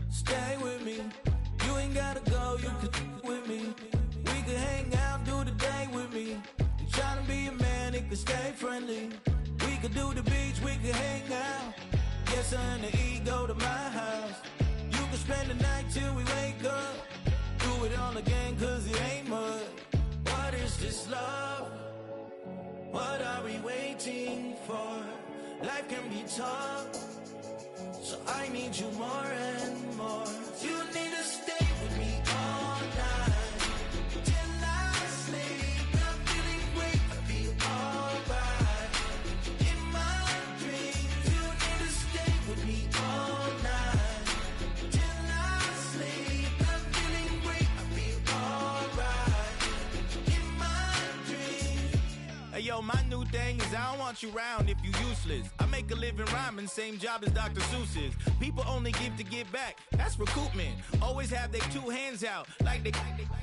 Stay with me. You ain't gotta go, you can with me. We can hang out, do the day with me. You tryna be a man, it can stay friendly. We could do the beach, we can hang out. Yes, her and the E go to my house. You can spend the night till we wake up. Do it all again, cause it ain't mud. What is this love? What are we waiting for? Life can be tough, so I need you more and more. You need to stay with me all night till I sleep. I'm feeling great, I feel alright. In my dreams, you need to stay with me all night till I sleep. I'm feeling great, I feel alright. In my dreams. Hey yo, my new thing is I don't want you round if you useless. I make a living rhyming, same job as Dr. Seuss's. People only give to give back, that's recoupment. Always have their two hands out, like they.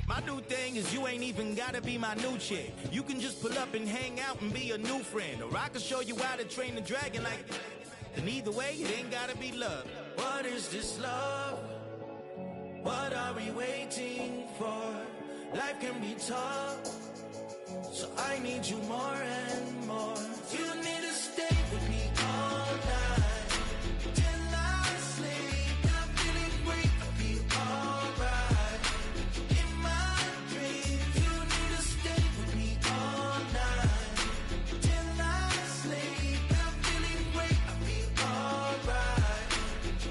My new thing is you ain't even gotta be my new chick. You can just pull up and hang out and be a new friend. Or I can show you how to train the dragon like. And either way, it ain't gotta be love. What is this love? What are we waiting for? Life can be tough, so I need you more and more. You need to stay with me all night till I sleep. I'm feeling great, I feel alright. In my dreams, you need to stay with me all night till I sleep. I'm feeling great, I feel alright.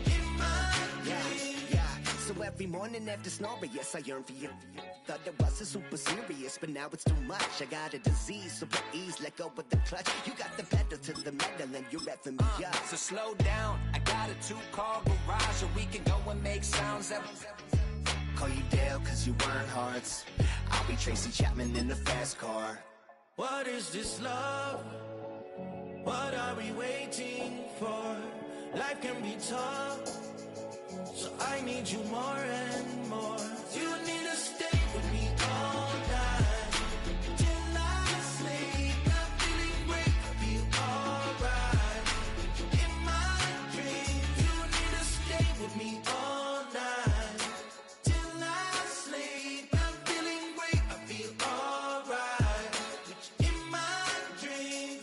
In my dreams. Yeah. So every morning after snoring, yes, I yearn for you. Thought it wasn't super serious, but now it's too much. I got a disease, so please let go with the clutch. You got the pedal to the metal and you're reffing me up. So slow down, I got a 2-car garage, and we can go and make sounds that. Call you Dale, cause you weren't hearts. I'll be Tracy Chapman in the fast car. What is this love? What are we waiting for? Life can be tough, so I need you more and more. You need to stay with me all night till I sleep. I'm feeling great, I feel alright. In my dreams, you need to stay with me all night till I sleep. I'm feeling great, I feel alright. In my dreams.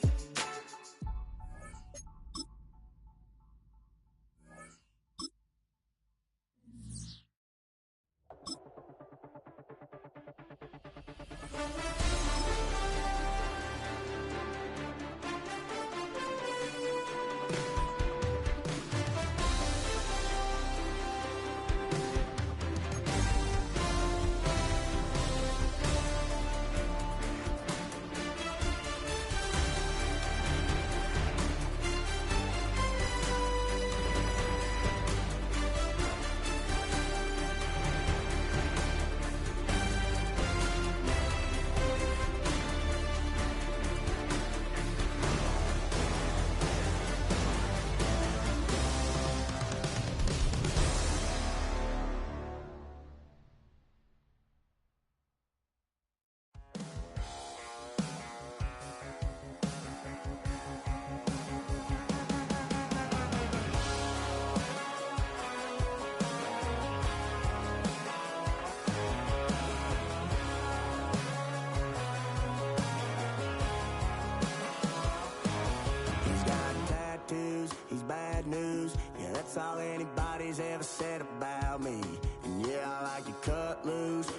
That's all anybody's ever said about me. And yeah, I like you cut loose,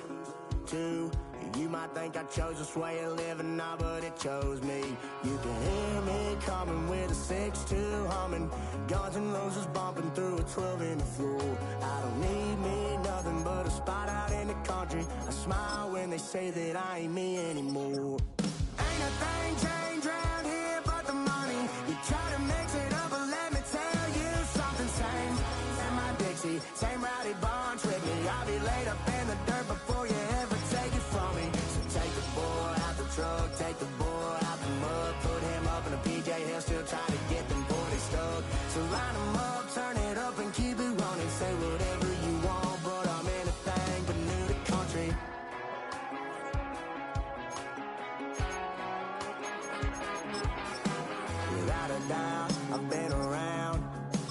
too. You might think I chose this way of living now, but it chose me. You can hear me coming with a 6-2 humming, Guns N' Roses bumping through a 12-inch floor. I don't need me nothing but a spot out in the country. I smile when they say that I ain't me anymore. Ain't a thing changed around here but the money. You try to mix it up, but let me tell you something. Same in my Dixie, same rowdy barn trick me. I'll be laid up in the dirt before you ever take it from me. So take the boy out the truck, take the boy out the mud, put him up in a PJ Hill, still trying to get them 40 stuck. So line them up, turn it up and keep it running. Say whatever you want, but I'm anything but new to country. Without a doubt, I've been around.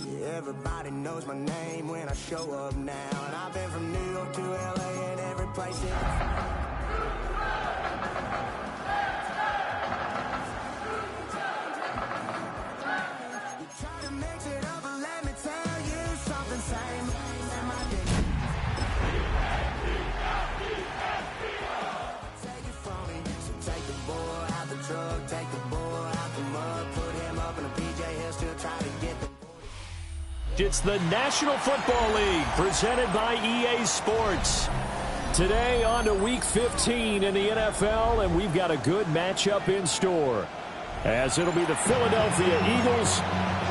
Yeah, everybody knows my name when I show up now. And I've been from New York to LA and every place in you try to mix it up, but let me tell you something. Same in my dick. Take it from me. So take the boy out the truck, take the boy out the mud, put him up in a PJ, he'll still try to get the. It's the National Football League presented by EA Sports. Today on to Week 15 in the NFL, and we've got a good matchup in store, as it'll be the Philadelphia Eagles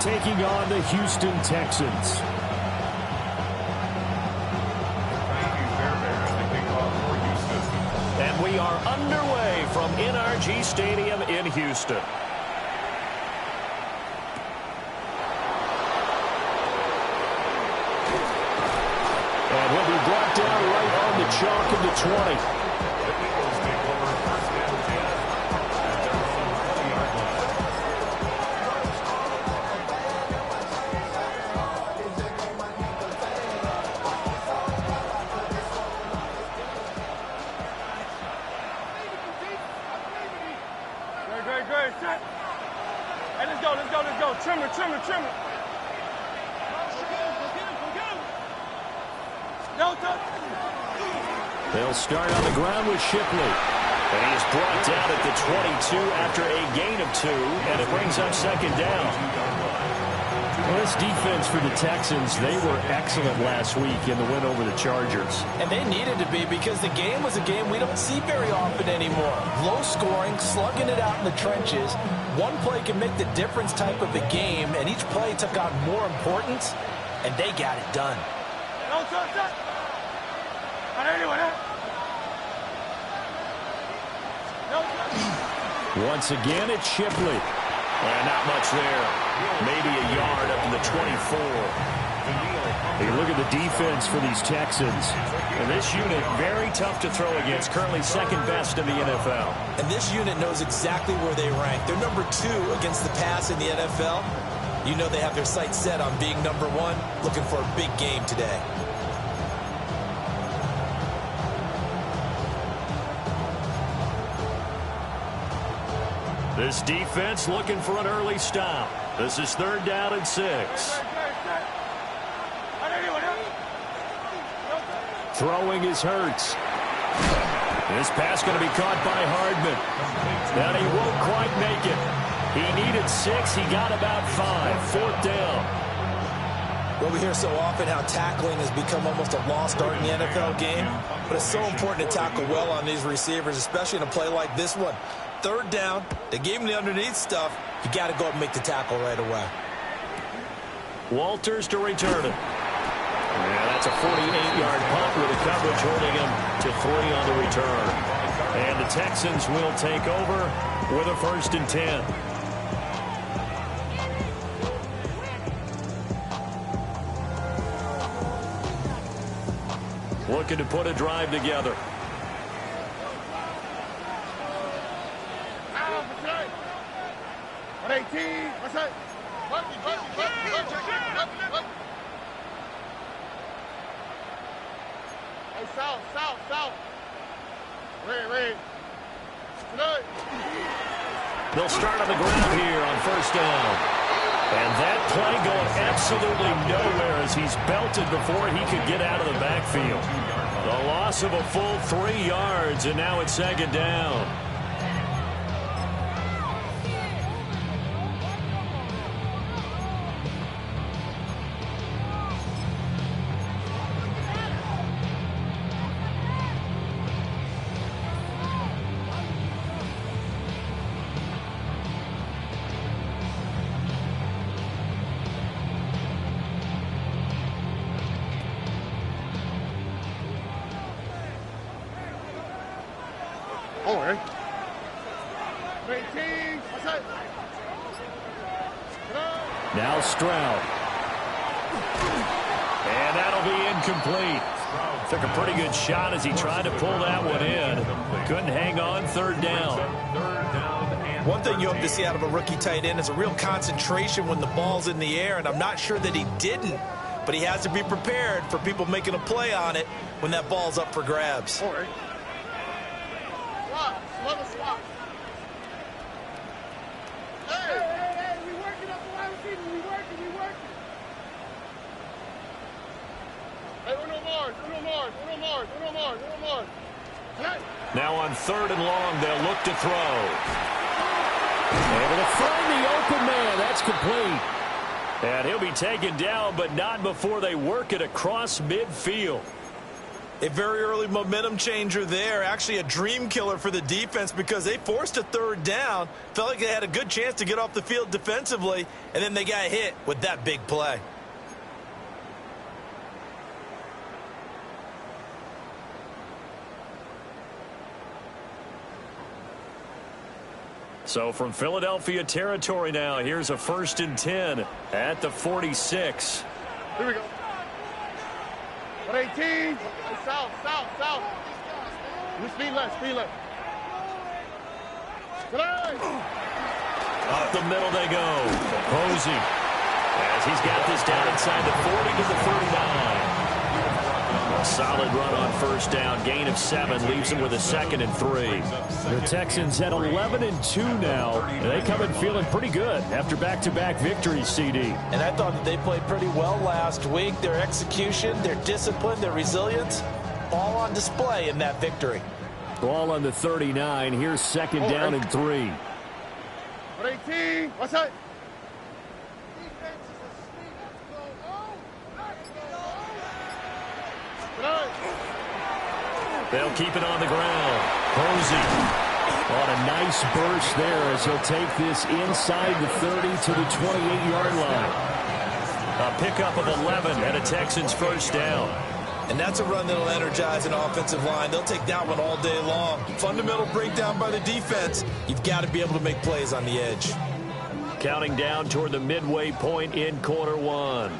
taking on the Houston Texans. And we are underway from NRG Stadium in Houston. And he'll be brought down right on the chalk of the 20. Great. Hey, let's go. Trim it. They'll start on the ground with Shipley. And he is brought down at the 22 after a gain of 2, and it brings up second down. Well, this defense for the Texans, they were excellent last week in the win over the Chargers. And they needed to be, because the game was a game we don't see very often anymore. Low scoring, slugging it out in the trenches. One play can make the difference type of a game, and each play took on more importance, and they got it done. Once again, it's Shipley. And not much there. Maybe a yard up to the 24. Hey, look at the defense for these Texans. And this unit, very tough to throw against. Currently second best in the NFL. And this unit knows exactly where they rank. They're number 2 against the pass in the NFL. You know they have their sights set on being number 1, looking for a big game today. This defense looking for an early stop. This is 3rd down and 6. Throwing is Hurts. This pass going to be caught by Hardman. And he won't quite make it. He needed 6. He got about 5. 4th down. Well, we hear so often how tackling has become almost a lost art in the NFL game. But it's so important to tackle well on these receivers, especially in a play like this one. 3rd down, they gave him the underneath stuff. You got to go up and make the tackle right away. Walters to return it. Yeah, that's a 48-yard punt with the coverage holding him to 3 on the return. And the Texans will take over with a 1st and 10. Looking to put a drive together. South. Red. They'll start on the ground here on 1st down. And that play going absolutely nowhere as he's belted before he could get out of the backfield. The loss of a full 3 yards, and now it's 2nd down. Now Stroud. And that'll be incomplete. Took a pretty good shot as he tried to pull that one in. Couldn't hang on. 3rd down. One thing you hope to see out of a rookie tight end is a real concentration when the ball's in the air, and I'm not sure that he didn't but he has to be prepared for people making a play on it when that ball's up for grabs. All right. Swap. Another swap. Hey, we working up the wide receiver. We working. Hey, Uno Mars. Now on 3rd and long, they'll look to throw. Able to find the open man. That's complete. And he'll be taken down, but not before they work it across midfield. A very early momentum changer there. Actually a dream killer for the defense because they forced a 3rd down. Felt like they had a good chance to get off the field defensively, and then they got hit with that big play. So from Philadelphia territory now, here's a 1st and 10 at the 46. Here we go. 18. South. Speed left. Up the middle they go. Posey, as he's got this down inside the 40 to the 39. A solid run on 1st down. Gain of 7 leaves him with a 2nd and 3. The Texans at 11 and 2 now. They come in feeling pretty good after back-to-back victories, CD. And I thought that they played pretty well last week. Their execution, their discipline, their resilience, all on display in that victory. Ball on the 39. Here's 2nd down and 3. 18. What's that? They'll keep it on the ground. Posey on a nice burst there as he'll take this inside the 30 to the 28-yard line. A pickup of 11 and a Texans 1st down. And that's a run that'll energize an offensive line. They'll take that one all day long. Fundamental breakdown by the defense. You've got to be able to make plays on the edge. Counting down toward the midway point in quarter 1.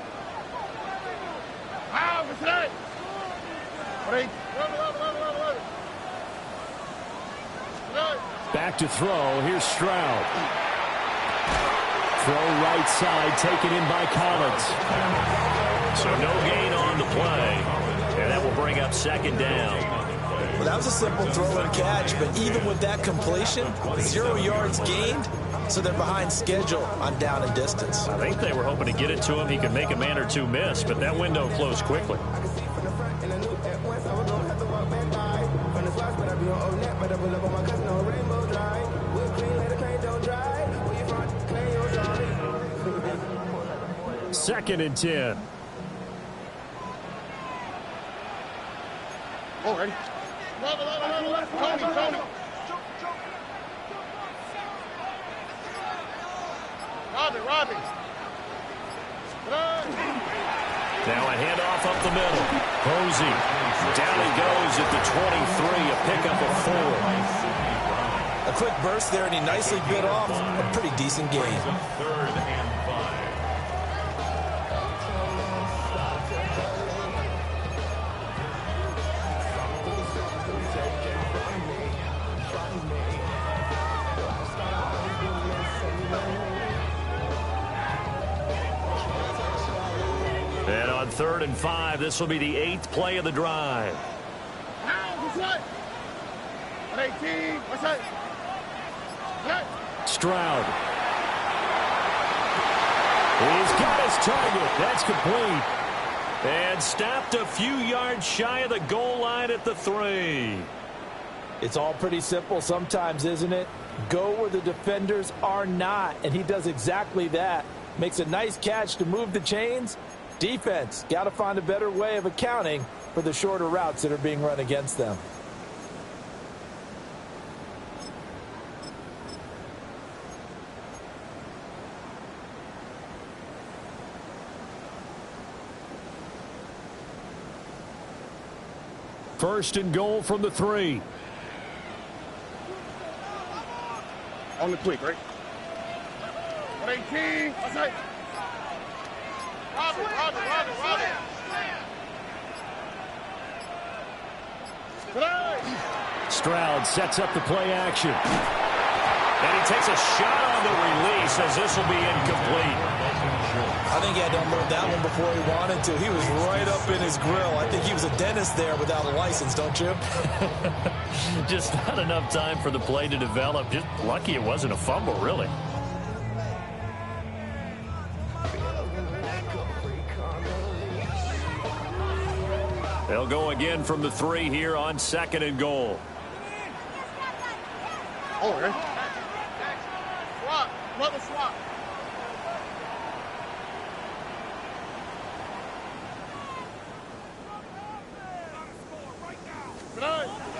Back to throw. Here's Stroud. Throw right side, taken in by Collins. So no gain on the play. And that will bring up 2nd down. Well, that was a simple throw and catch, but even with that completion, 0 yards gained, so they're behind schedule on down and distance. I think they were hoping to get it to him. He could make a man or two miss, but that window closed quickly. Second and 10. Oh, ready? Tony. Robbie. Now a handoff up the middle. Posey. Down he goes at the 23, a pickup of 4. A quick burst there, and he nicely bit off a pretty decent gain. 3rd and 5. And on 3rd and 5, this will be the 8th play of the drive. Stroud. He's got his target. That's complete. And stopped a few yards shy of the goal line at the 3. It's all pretty simple sometimes, isn't it? Go where the defenders are not, and he does exactly that. Makes a nice catch to move the chains. Defense, got to find a better way of accounting for the shorter routes that are being run against them. First and goal from the 3. On the quick, right? 18. What's that? Robbie. Stroud sets up the play action. And he takes a shot on the release as this will be incomplete. I I think he had to unload that one before he wanted to. He was right up in his grill. I think he was a dentist there without a license, don't you? Just not enough time for the play to develop. Just lucky it wasn't a fumble, really. They'll go again from the 3 here on 2nd and goal. Oh, okay. Swap. Another swap.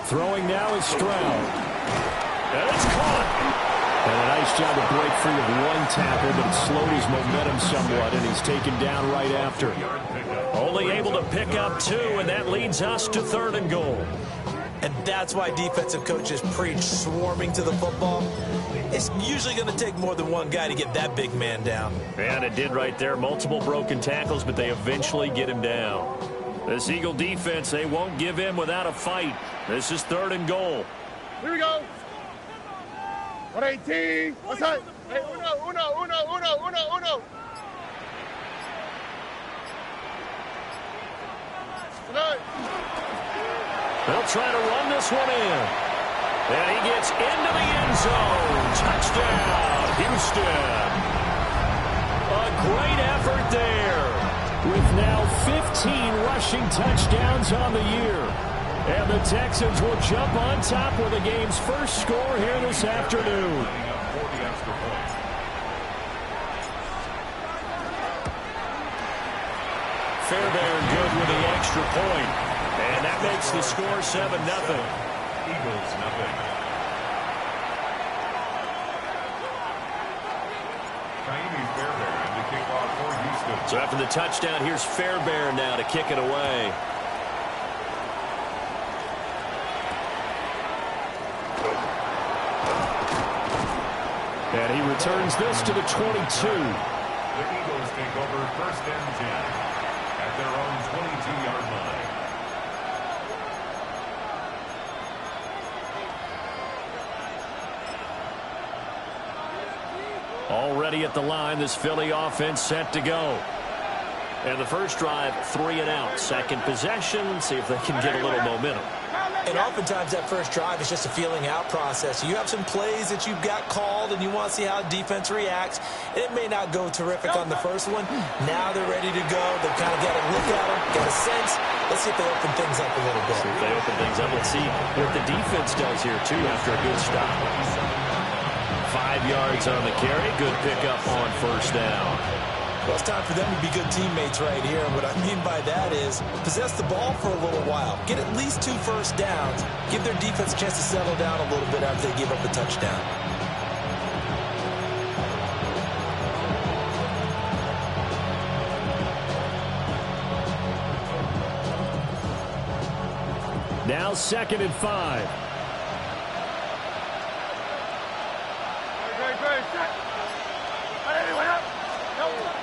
Throwing now is Stroud. And it's caught. And a nice job to break free of one tackle, but it slowed his momentum somewhat, and he's taken down right after. Only able to pick up 2, and that leads us to 3rd and goal. And that's why defensive coaches preach swarming to the football. It's usually going to take more than one guy to get that big man down. And it did right there. Multiple broken tackles, but they eventually get him down. This Eagle defense, they won't give in without a fight. This is 3rd and goal. Here we go. 118. What's that? Hey, uno. They'll try to run this one in. And he gets into the end zone. Touchdown, Houston. A great effort there. With now 15 rushing touchdowns on the year. And the Texans will jump on top with the game's first score here this afternoon. Fairbairn good with the extra point. And that makes the score 7-0. Eagles, nothing. Fairbairn to kick off for Houston. So after the touchdown, here's Fairbairn now to kick it away. And he returns this to the 22. The Eagles take over 1st and 10 at their own 22-yard line. Already at the line, this Philly offense set to go. And the first drive, 3 and out. Second possession, see if they can get a little momentum. And oftentimes that first drive is just a feeling out process. You have some plays that you've got called and you want to see how defense reacts. It may not go terrific on the first one. Now they're ready to go. They've kind of got a look at them, got a sense. Let's see if they open things up a little bit. See if they open things up. Let's see what the defense does here, too, after a good stop. 5 yards on the carry. Good pickup on first down. Well, it's time for them to be good teammates right here. And what I mean by that is possess the ball for a little while. Get at least 2 first downs. Give their defense a chance to settle down a little bit after they give up a touchdown. Now 2nd and 5.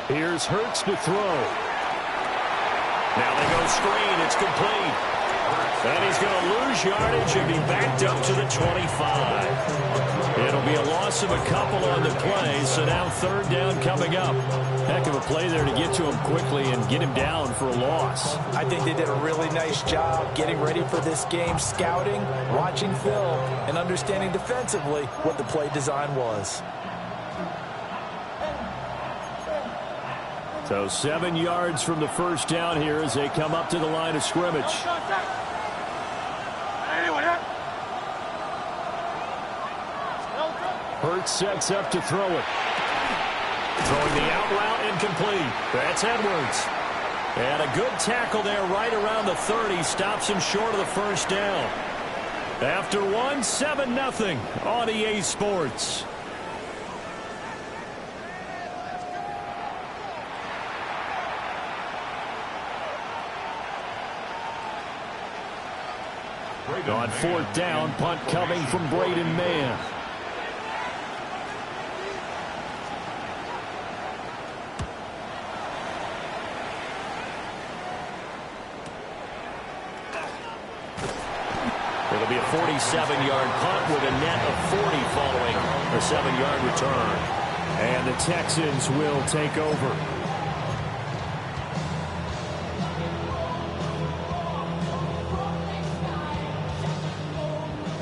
Here's Hurts to throw. Now they go screen. It's complete. And he's going to lose yardage and be backed up to the 25. It'll be a loss of a couple on the play, so now 3rd down coming up. Heck of a play there to get to him quickly and get him down for a loss. I think they did a really nice job getting ready for this game, scouting, watching film, and understanding defensively what the play design was. So 7 yards from the first down here as they come up to the line of scrimmage. Hurts sets up to throw it. Throwing the out route incomplete. That's Edwards. And a good tackle there right around the 30. Stops him short of the first down. After one, 7-0 on EA Sports. On 4th down, punt coming from Braden Mann. It'll be a 47-yard punt with a net of 40 following a 7-yard return. And the Texans will take over.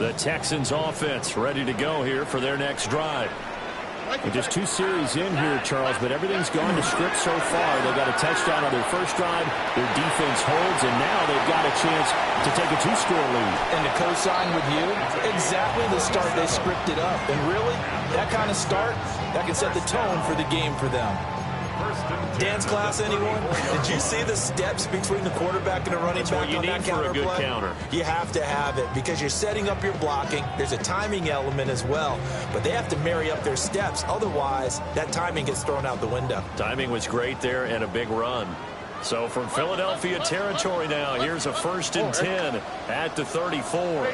The Texans offense ready to go here for their next drive. With just 2 series in here, Charles, but everything's gone to script so far. They got a touchdown on their first drive. Their defense holds, and now they've got a chance to take a 2-score lead. And to co-sign with you, exactly the start they scripted up. And really, that kind of start, that can set the tone for the game for them. Dance class, anyone? Did you see the steps between the quarterback and the running back on that counter play? That's what you need for a good counter. You have to have it because you're setting up your blocking. There's a timing element as well, but they have to marry up their steps. Otherwise, that timing gets thrown out the window. Timing was great there and a big run. So from Philadelphia territory now, here's a 1st and 10 at the 34.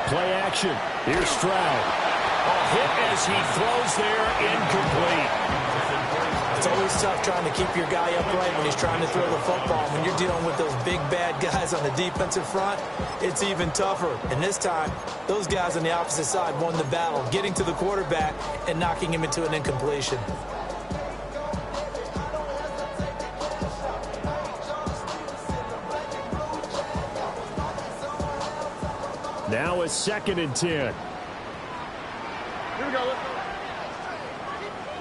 Play action. Here's Stroud. A hit as he throws there, incomplete. It's always tough trying to keep your guy upright when he's trying to throw the football. When you're dealing with those big, bad guys on the defensive front, it's even tougher. And this time, those guys on the opposite side won the battle, getting to the quarterback and knocking him into an incompletion. Now a 2nd and 10. Here we go. Let's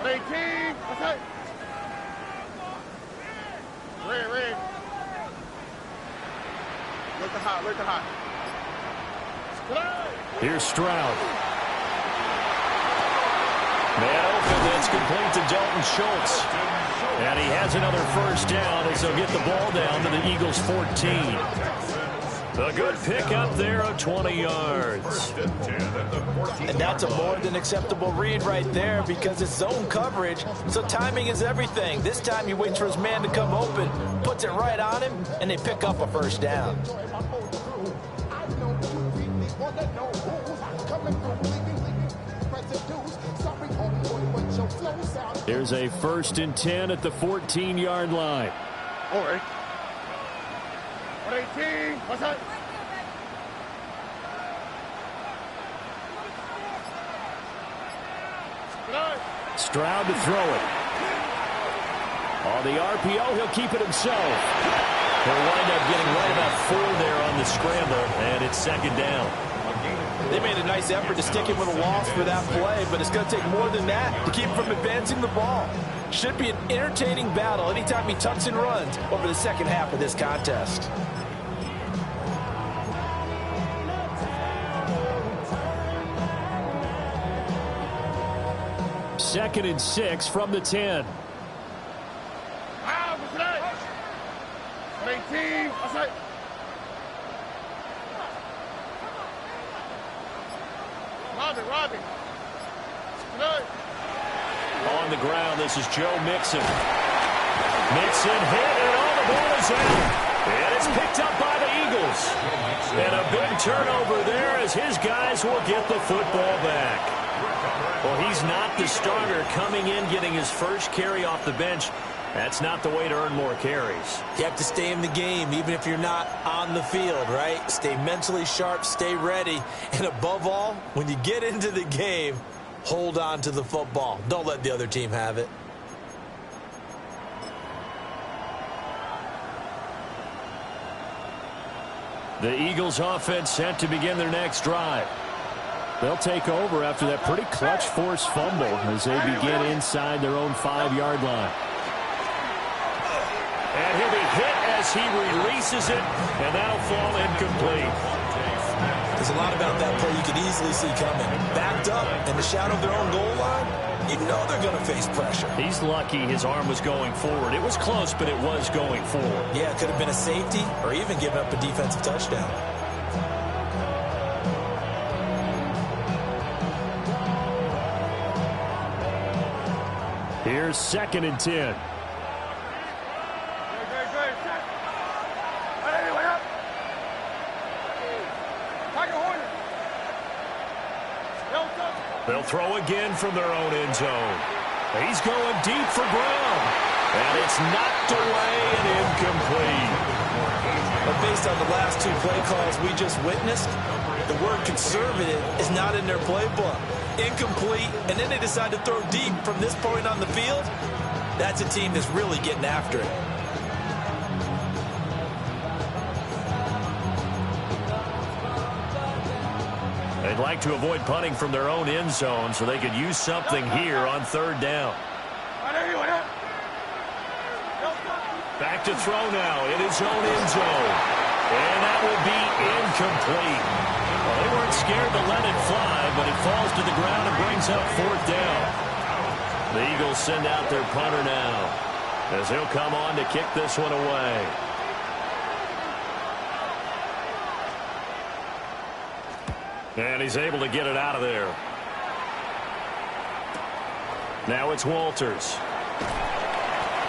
go. 18. Okay. Red. Look at hot. Here's Stroud. Man open, that's complete to Dalton Schultz. And he has another 1st down as they'll get the ball down to the Eagles' 14. A good pickup there of 20 yards. And that's a more than acceptable read right there because it's zone coverage, so timing is everything. This time he waits for his man to come open, puts it right on him, and they pick up a 1st down. Here's a 1st and 10 at the 14-yard line. All right. 18. What's that? Stroud to throw it. On the RPO, he'll keep it himself. He'll wind up getting right about 4 there on the scramble, and it's 2nd down. They made a nice effort to stick him with a loss for that play, but it's going to take more than that to keep him from advancing the ball. Should be an entertaining battle anytime he tucks and runs over the second half of this contest. Second and 6 from the 10. 18. What's that? Robbie. On the ground, this is Joe Mixon. Mixon hit, and all the ball is out. And it's picked up by the Eagles. And a big turnover there as his guys will get the football back. Well, he's not the starter coming in, getting his first carry off the bench. That's not the way to earn more carries. You have to stay in the game, even if you're not on the field, right? Stay mentally sharp, stay ready. And above all, when you get into the game, hold on to the football. Don't let the other team have it. The Eagles offense set to begin their next drive. They'll take over after that pretty clutch forced fumble as they begin inside their own 5-yard line. And he'll be hit as he releases it, and that'll fall incomplete. There's a lot about that play you could easily see coming. Backed up in the shadow of their own goal line, you know they're going to face pressure. He's lucky his arm was going forward. It was close, but it was going forward. Yeah, it could have been a safety or even given up a defensive touchdown. Here's 2nd and 10. They'll throw again from their own end zone. He's going deep for Brown. And it's knocked away and incomplete. But based on the last 2 play calls we just witnessed, the word conservative is not in their playbook. Incomplete, and then they decide to throw deep from this point on the field. That's a team that's really getting after it. They'd like to avoid punting from their own end zone so they could use something here on third down. Back to throw now in his own end zone. And that will be incomplete. Well, they weren't scared to let it fly, but it falls to the ground and brings up fourth down. The Eagles send out their punter now, as he'll come on to kick this one away. And he's able to get it out of there. Now it's Walters.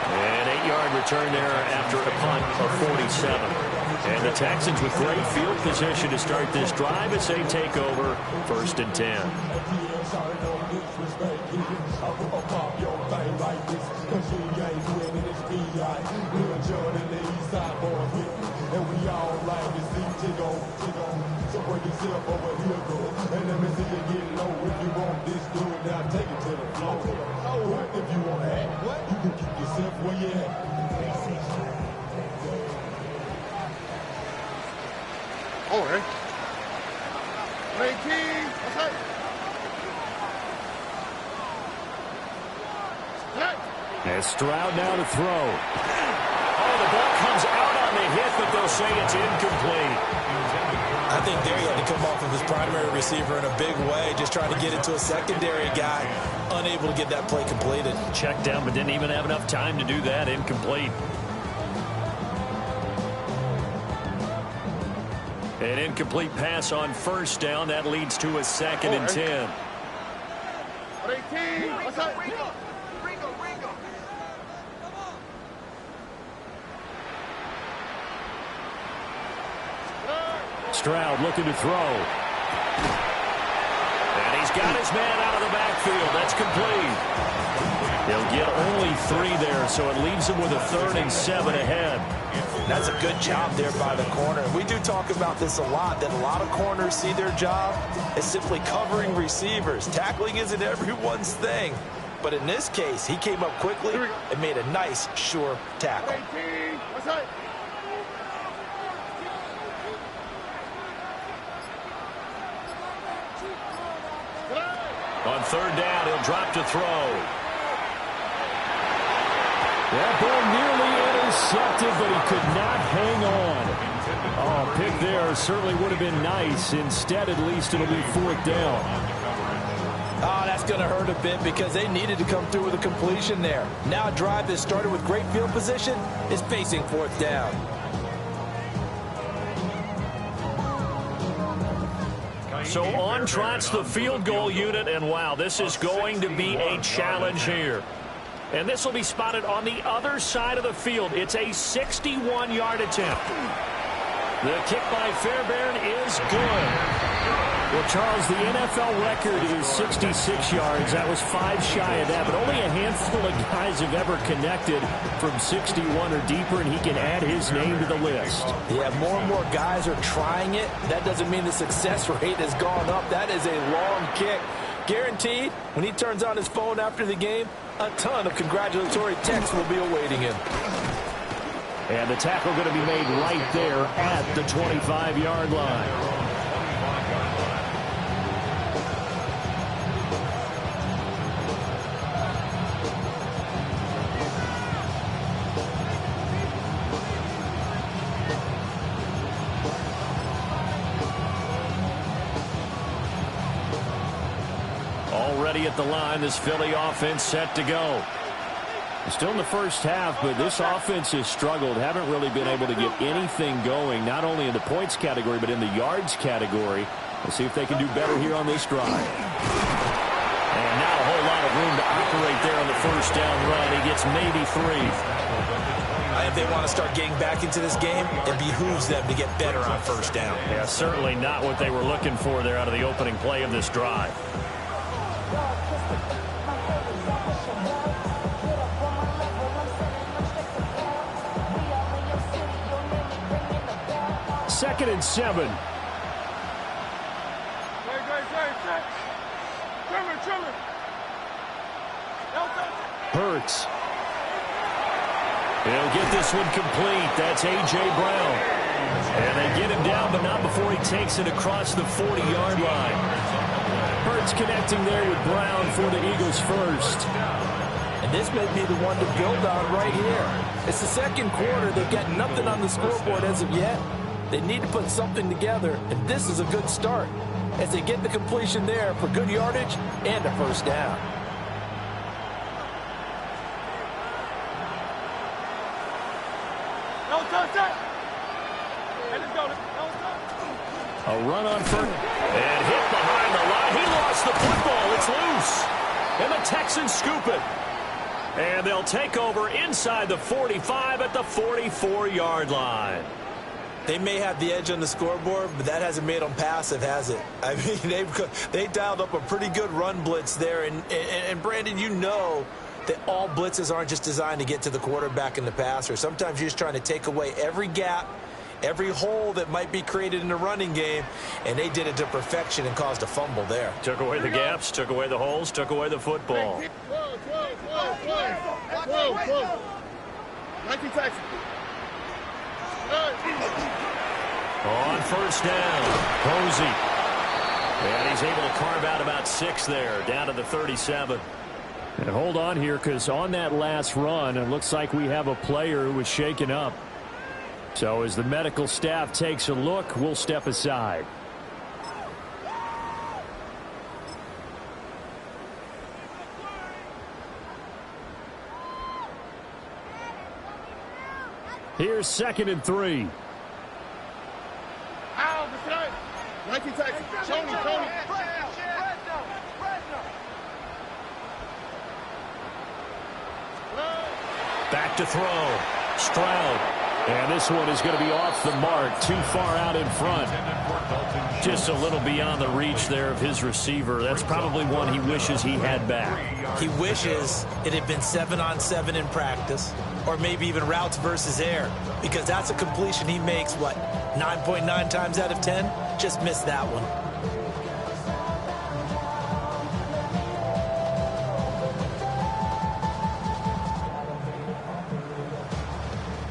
An 8-yard return there after a punt of 47. And the Texans with great field position to start this drive as they take over 1st and 10. All right. Play team. What's up? And Stroud now to throw. Oh, the ball comes out on the hit, but they'll say it's incomplete. I think there he had to come off of his primary receiver in a big way, just trying to get it to a secondary guy, unable to get that play completed. Checked down, but didn't even have enough time to do that. Incomplete. An incomplete pass on first down. That leads to a 2nd and 10. What's up? Stroud looking to throw. And he's got his man out of the backfield. That's complete. He'll get only 3 there, so it leaves him with a 3rd and 7 ahead. That's a good job there by the corner. We do talk about this a lot, that a lot of corners see their job as simply covering receivers. Tackling isn't everyone's thing. But in this case, he came up quickly and made a nice, sure tackle. On 3rd down, he'll drop to throw. That ball nearly intercepted, but he could not hang on. Oh, pick there certainly would have been nice. Instead, at least it'll be 4th down. Oh, that's going to hurt a bit because they needed to come through with a completion there. Now a drive that started with great field position is facing 4th down. So on trots the field goal unit, and wow, this is going to be a challenge here. And this will be spotted on the other side of the field. It's a 61-yard attempt. The kick by Fairbairn is good. Well, Charles, the NFL record is 66 yards. That was 5 shy of that, but only a handful of guys have ever connected from 61 or deeper, and he can add his name to the list. Yeah, more and more guys are trying it. That doesn't mean the success rate has gone up. That is a long kick. Guaranteed, when he turns on his phone after the game, a ton of congratulatory texts will be awaiting him. And the tackle going to be made right there at the 25-yard line. Already at the line, this Philly offense set to go. Still in the first half, but this offense has struggled. Haven't really been able to get anything going, not only in the points category, but in the yards category. We'll see if they can do better here on this drive. And not a whole lot of room to operate there on the first down run. He gets maybe 3. If they want to start getting back into this game, it behooves them to get better on first down. Yeah, certainly not what they were looking for there out of the opening play of this drive. Second and 7. Hurts. He'll get this one complete. That's A.J. Brown. And they get him down, but not before he takes it across the 40-yard line. Hurts connecting there with Brown for the Eagles first. And this may be the one to build on right here. It's the second quarter. They've got nothing on the scoreboard as of yet. They need to put something together, and this is a good start as they get the completion there for good yardage and a first down. A run on first. And hit behind the line. He lost the football. It's loose. And the Texans scoop it. And they'll take over inside the 45 at the 44-yard line. They may have the edge on the scoreboard, but that hasn't made them passive, has it? I mean, they dialed up a pretty good run blitz there. And Brandon, you know that all blitzes aren't just designed to get to the quarterback and the passer. Sometimes you're just trying to take away every gap, every hole that might be created in the running game, and they did it to perfection and caused a fumble there. Took away the gaps, took away the holes, took away the football. Whoa. 19 Texans. On first down, Posey. And he's able to carve out about 6 there, down to the 37. And hold on here, because on that last run, it looks like we have a player who was shaken up. So as the medical staff takes a look, we'll step aside. Here's 2nd and 3. 19 Texans. Tony. Back to throw. Stroud. And this one is going to be off the mark. Too far out in front. Just a little beyond the reach there of his receiver. That's probably one he wishes he had back. He wishes it had been 7-on-7 in practice, or maybe even routes versus air, because that's a completion he makes, 9.9 times out of 10? Just missed that one.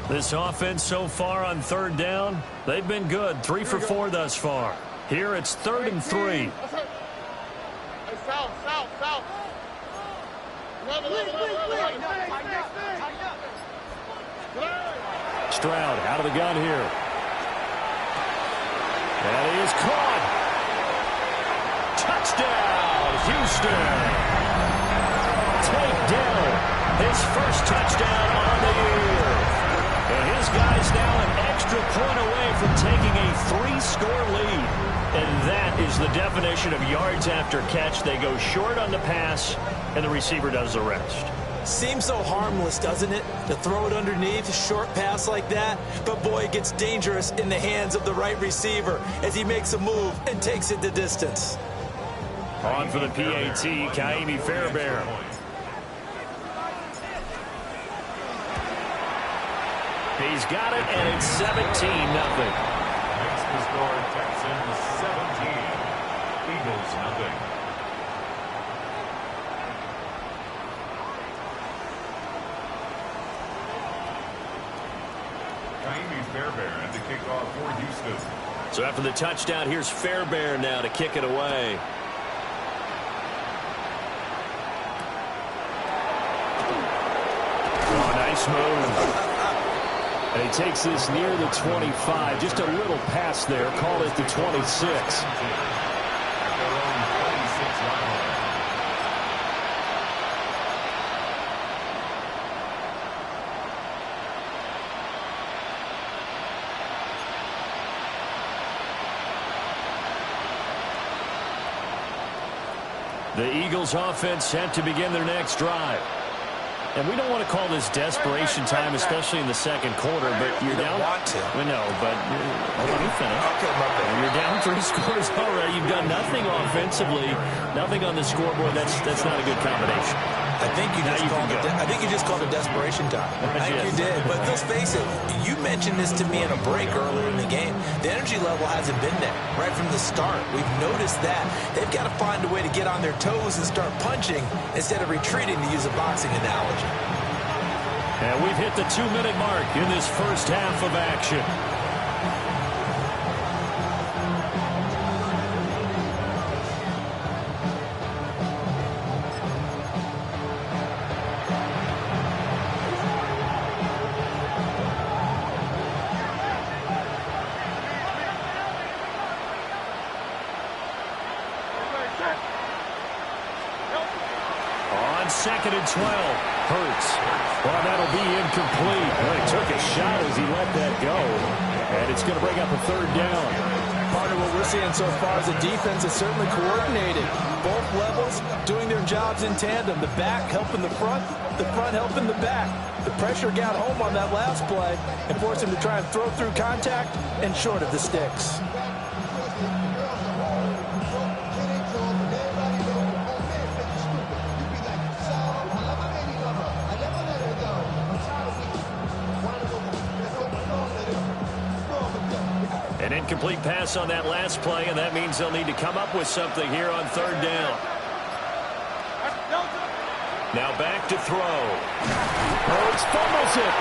This offense so far on 3rd down, they've been good. 3 for 4 thus far. Here it's 3rd and 3. South. Stroud out of the gun here. And he is caught. Touchdown, Houston. Take down his first touchdown on the year. And his guy's now an extra point away from taking a 3-score lead. And that is the definition of yards after catch. They go short on the pass, and the receiver does the rest. Seems so harmless, doesn't it, to throw it underneath, a short pass like that? But, boy, it gets dangerous in the hands of the right receiver as he makes a move and takes it the distance. On for the PAT, Kaimi Fairbairn. He's got it, and it's 17-0. Makes the score Texans 17, Eagles 0. Kaimi Fairbairn at the kickoff for Houston. So after the touchdown, here's Fairbairn now to kick it away. Oh, nice move. And he takes this near the 25. Just a little pass there. Call it the 26. The Eagles offense set to begin their next drive. And we don't want to call this desperation time, especially in the second quarter, but you're down. Want to. We know, but let me finish. Okay, my bad. You're down 3 scores already. You've done nothing offensively, nothing on the scoreboard. That's not a good combination. I think you just called it desperation time. I think you did. But let's face it, you mentioned this to me in a break earlier in the game. The energy level hasn't been there right from the start. We've noticed that. They've got to find a way to get on their toes and start punching instead of retreating, to use a boxing analogy. And we've hit the 2-minute mark in this first half of action. on 2nd and 12. Hurts. Well, that'll be incomplete. Well, he took a shot as he let that go. And it's going to bring up a 3rd down. Part of what we're seeing so far is the defense is certainly coordinated. Both levels doing their jobs in tandem. The back helping the front helping the back. The pressure got home on that last play and forced him to try and throw through contact and short of the sticks. An incomplete pass on that last play, and that means they'll need to come up with something here on 3rd down. Now back to throw. Rhodes fumbles it.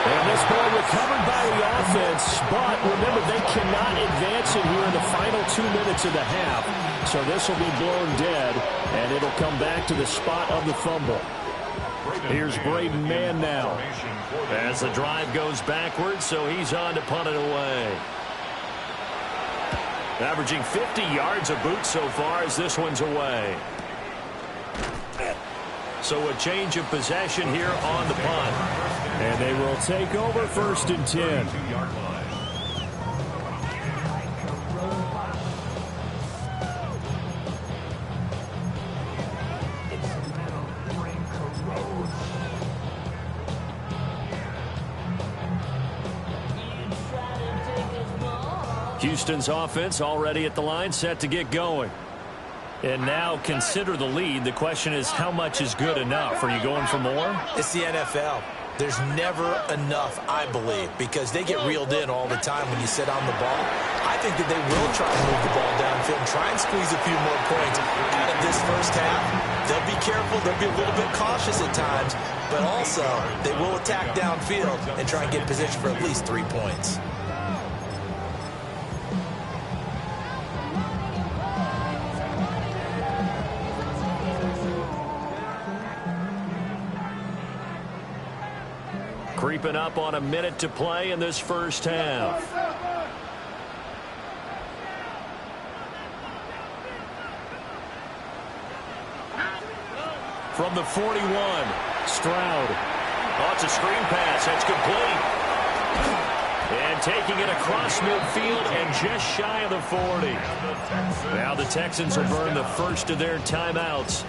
And this ball recovered by the offense. But remember, they cannot advance it here in the final 2 minutes of the half. So this will be blown dead, and it'll come back to the spot of the fumble. Here's Braden Mann now. As the drive goes backwards, so he's on to punt it away. Averaging 50 yards a boot so far as this one's away. So a change of possession here on the punt. And they will take over 1st and 10. Houston's offense already at the line, set to get going. And now consider the lead. The question is, how much is good enough? Are you going for more? It's the NFL. There's never enough, I believe, because they get reeled in all the time when you sit on the ball. I think that they will try and move the ball downfield and try and squeeze a few more points out of this first half. They'll be careful. They'll be a little bit cautious at times, but also they will attack downfield and try and get in position for at least 3 points. Creeping up on a minute to play in this first half. From the 41, Stroud. Oh, it's a screen pass. That's complete. And taking it across midfield and just shy of the 40. Now the Texans will burn the first of their timeouts,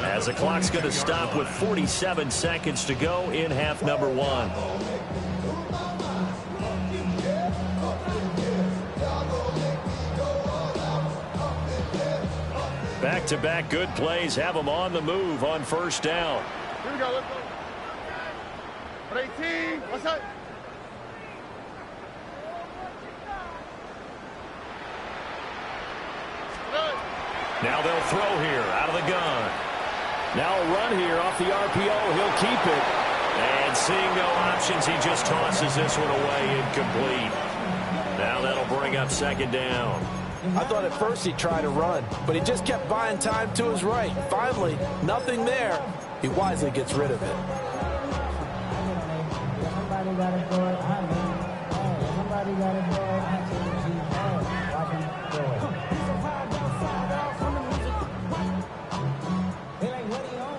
as the clock's going to stop with 47 seconds to go in half number 1. Back-to-back good plays have them on the move on 1st down. Here we go. Let's go. 18. What's up? Now they'll throw here out of the gun. Now a run here off the RPO. He'll keep it. And seeing no options, he just tosses this one away, incomplete. Now that'll bring up 2nd down. I thought at first he'd try to run, but he just kept buying time to his right. Finally, nothing there. He wisely gets rid of it.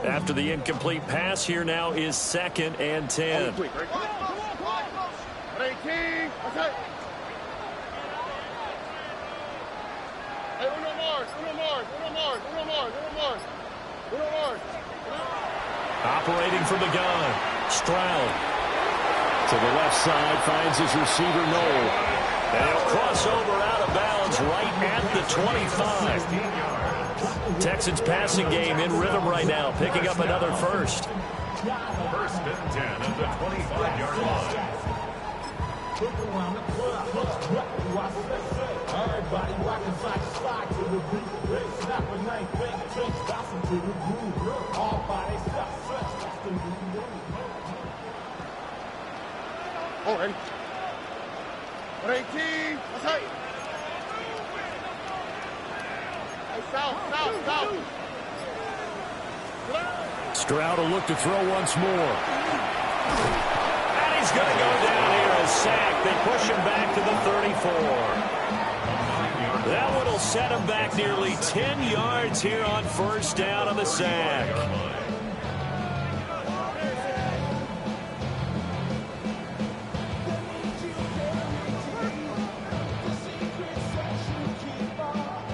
After the incomplete pass, here now is 2nd and 10. 18. What's up? Hey, uno more. Operating from the gun, Stroud. To the left side, finds his receiver, Noel. And he'll cross over out of bounds right at the 25. Texans passing game in rhythm right now, picking up another first. 1st and 10 at the 25-yard line. Oh, ready. 18. What's up? Hey, south. Stroud will look to throw once more. And he's going to go down here, a sack. They push him back to the 34. That one will set him back nearly 10 yards here on first down on the sack.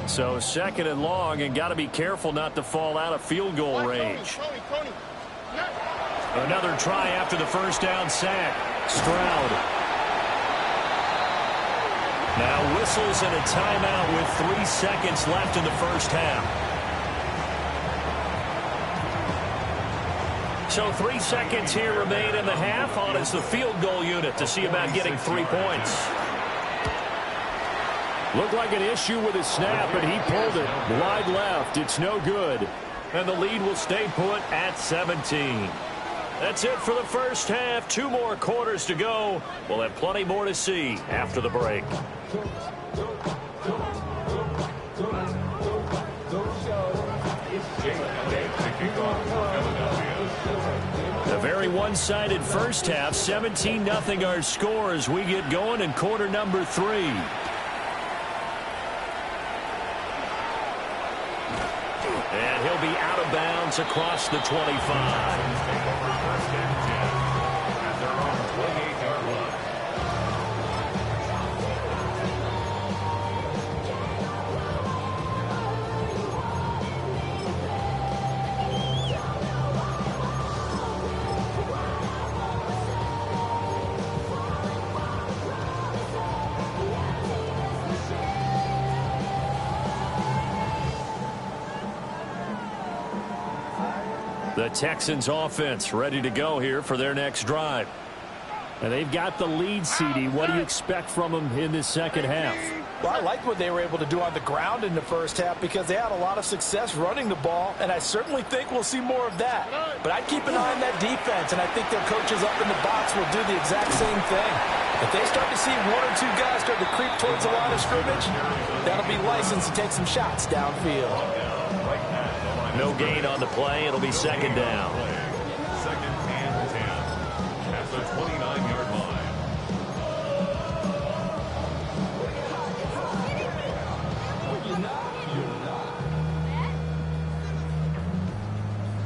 So second and long, and got to be careful not to fall out of field goal range. Another try after the first down sack. Stroud. Now whistles and a timeout with 3 seconds left in the first half. So 3 seconds here remain in the half. On is the field goal unit to see about getting 3 points. Looked like an issue with his snap, and he pulled it wide left. It's no good. And the lead will stay put at 17. That's it for the first half. 2 more quarters to go. We'll have plenty more to see after the break. A very one-sided first half. 17-0 our score as we get going in quarter number 3. And he'll be out of bounds across the 25. The Texans offense ready to go here for their next drive. And they've got the lead, CD. What do you expect from them in this second half? Well, I like what they were able to do on the ground in the first half because they had a lot of success running the ball, and I certainly think we'll see more of that. But I'd keep an eye on that defense, and I think their coaches up in the box will do the exact same thing. If they start to see 1 or 2 guys start to creep towards the line of scrimmage, that'll be licensed to take some shots downfield. No gain on the play. It'll be second down. Second and 10 at the 29-yard line.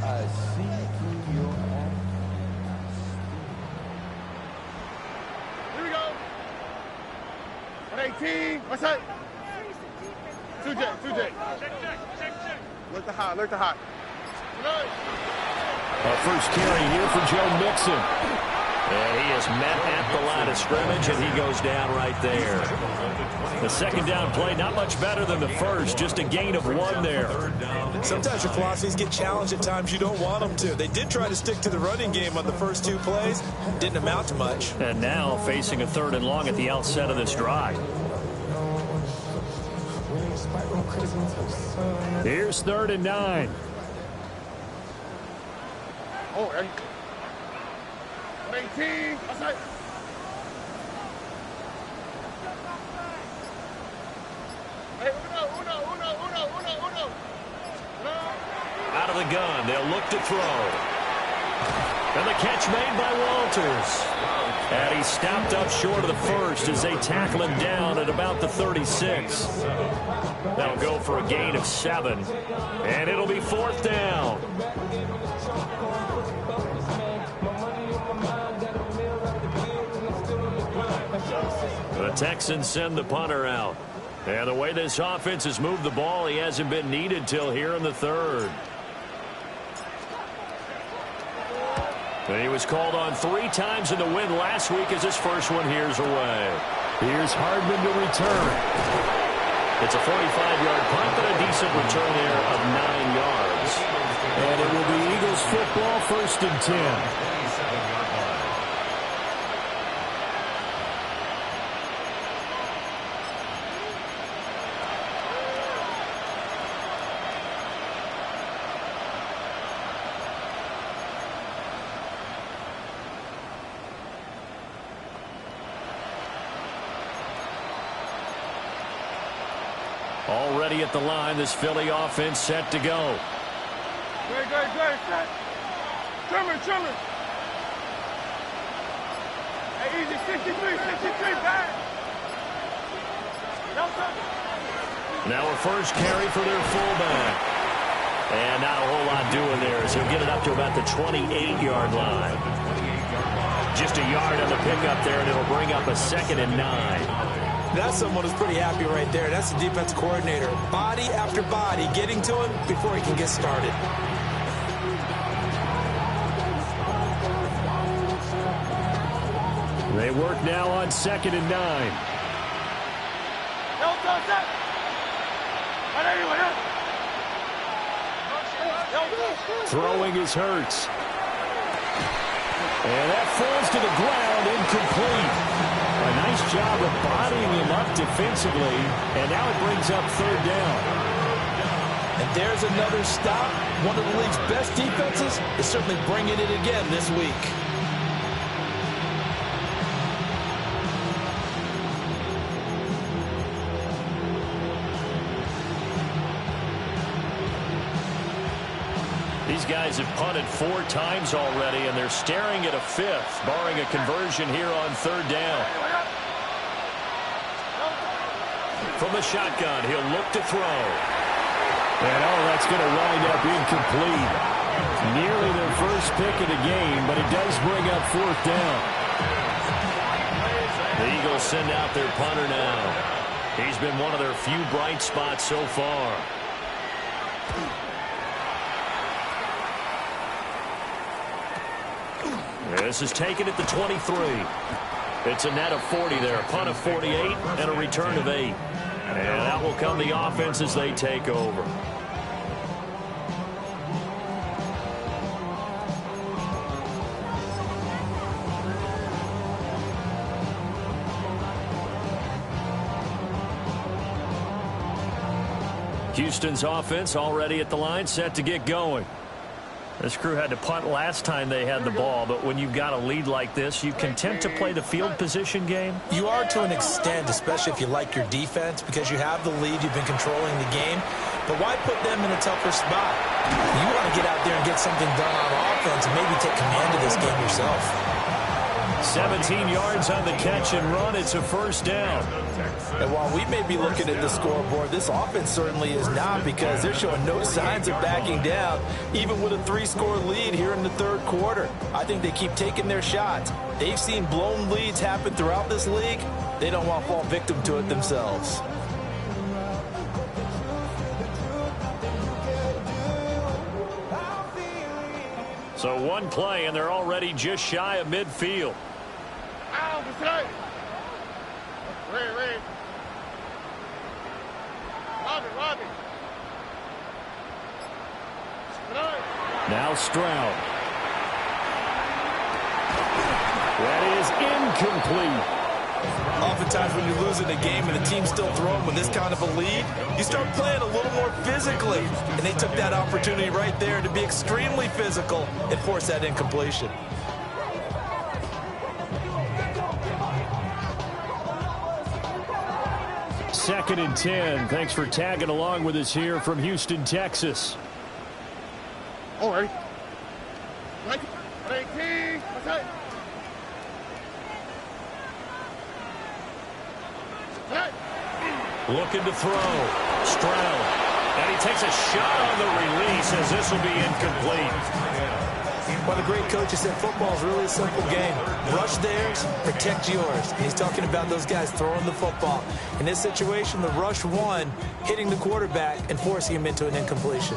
I see through your eyes. Here we go. 118. What's that? 2J. Look to high. Our first carry here for Joe Mixon. And he is met at the line of scrimmage, and he goes down right there. The second down play, not much better than the first, just a gain of 1 there. Sometimes your philosophies get challenged at times you don't want them to. They did try to stick to the running game on the first 2 plays. Didn't amount to much. And now facing a 3rd and long at the outset of this drive. Here's 3rd and 9. Oh, 118. What's that? Hey, uno. Out of the gun, they'll look to throw. And the catch made by Walters. And he stopped up short of the first as they tackle him down at about the 36. That'll go for a gain of 7. And it'll be 4th down. The Texans send the punter out. And the way this offense has moved the ball, he hasn't been needed till here in the 3rd. And he was called on 3 times in the win last week as his first one here's away. Here's Hardman to return. It's a 45-yard punt, but a decent return there of 9 yards. And it will be Eagles football, 1st and 10. Already at the line, this Philly offense set to go. Good. Set. Trimmer. Hey, easy. 63, bad. No, Now a first carry for their fullback. And not a whole lot doing there as he'll get it up to about the 28-yard line. Just a yard on the pickup there, and it'll bring up a 2nd and 9. That's someone who's pretty happy right there. That's the defense coordinator. Body after body getting to him before he can get started. They work now on 2nd and 9. Throwing is Hurts. And that falls to the ground, incomplete. A nice job of bodying him up defensively, and now it brings up 3rd down. And there's another stop. One of the league's best defenses is certainly bringing it again this week. These guys have punted 4 times already, and they're staring at a 5th, barring a conversion here on 3rd down. From the shotgun, he'll look to throw. And, that's going to wind up incomplete. Nearly their first pick of the game, but it does bring up 4th down. The Eagles send out their punter now. He's been one of their few bright spots so far. This is taken at the 23. It's a net of 40 there, a punt of 48, and a return of 8. And that will come the offense as they take over. Houston's offense already at the line, set to get going. This crew had to punt last time they had the ball, but when you've got a lead like this, you can tend to play the field position game. You are to an extent, especially if you like your defense, because you have the lead, you've been controlling the game. But why put them in a tougher spot? You want to get out there and get something done on offense and maybe take command of this game yourself. 17 yards on the catch and run. It's a 1st down. And while we may be looking at the scoreboard, this offense certainly is not, because they're showing no signs of backing down, even with a 3-score lead here in the 3rd quarter. I think they keep taking their shots. They've seen blown leads happen throughout this league. They don't want to fall victim to it themselves. So one play, and they're already just shy of midfield. Now Stroud. That is incomplete. Oftentimes when you're losing a game and the team's still throwing with this kind of a lead, you start playing a little more physically. And they took that opportunity right there to be extremely physical and force that incompletion. Second and 10. Thanks for tagging along with us here from Houston, Texas. All right. 18. Looking to throw. Stroud. And he takes a shot on the release as this will be incomplete. Well, the great coach said football is really a simple game. Rush theirs, protect yours. And he's talking about those guys throwing the football. In this situation, the rush one, hitting the quarterback and forcing him into an incompletion.